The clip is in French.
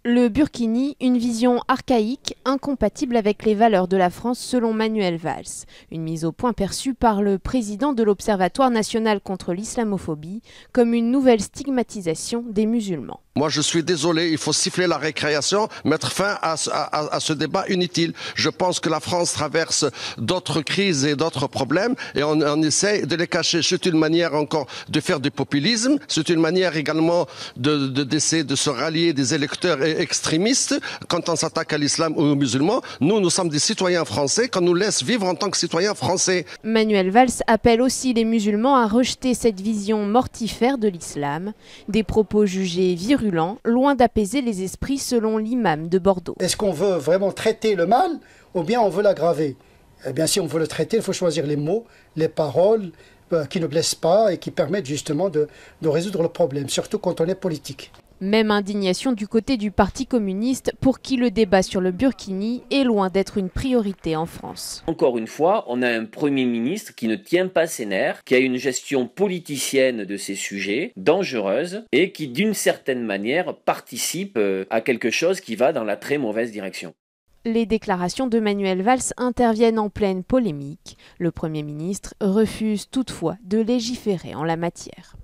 Le burkini, une vision archaïque, incompatible avec les valeurs de la France selon Manuel Valls. Une mise au point perçue par le président de l'Observatoire national contre l'islamophobie comme une nouvelle stigmatisation des musulmans. Moi, je suis désolé, il faut siffler la récréation, mettre fin à ce débat inutile. Je pense que la France traverse d'autres crises et d'autres problèmes et on essaie de les cacher. C'est une manière encore de faire du populisme, c'est une manière également d'essayer de se rallier des électeurs extrémistes quand on s'attaque à l'islam ou aux musulmans. Nous sommes des citoyens français, qu'on nous laisse vivre en tant que citoyens français. Manuel Valls appelle aussi les musulmans à rejeter cette vision mortifère de l'islam, des propos jugés virulents, loin d'apaiser les esprits selon l'imam de Bordeaux. Est-ce qu'on veut vraiment traiter le mal ou bien on veut l'aggraver? Eh bien, si on veut le traiter, il faut choisir les mots, les paroles qui ne blessent pas et qui permettent justement de résoudre le problème, surtout quand on est politique. Même indignation du côté du Parti communiste pour qui le débat sur le burkini est loin d'être une priorité en France. Encore une fois, on a un Premier ministre qui ne tient pas ses nerfs, qui a une gestion politicienne de ces sujets, dangereuse, et qui d'une certaine manière participe à quelque chose qui va dans la très mauvaise direction. Les déclarations de Manuel Valls interviennent en pleine polémique. Le Premier ministre refuse toutefois de légiférer en la matière.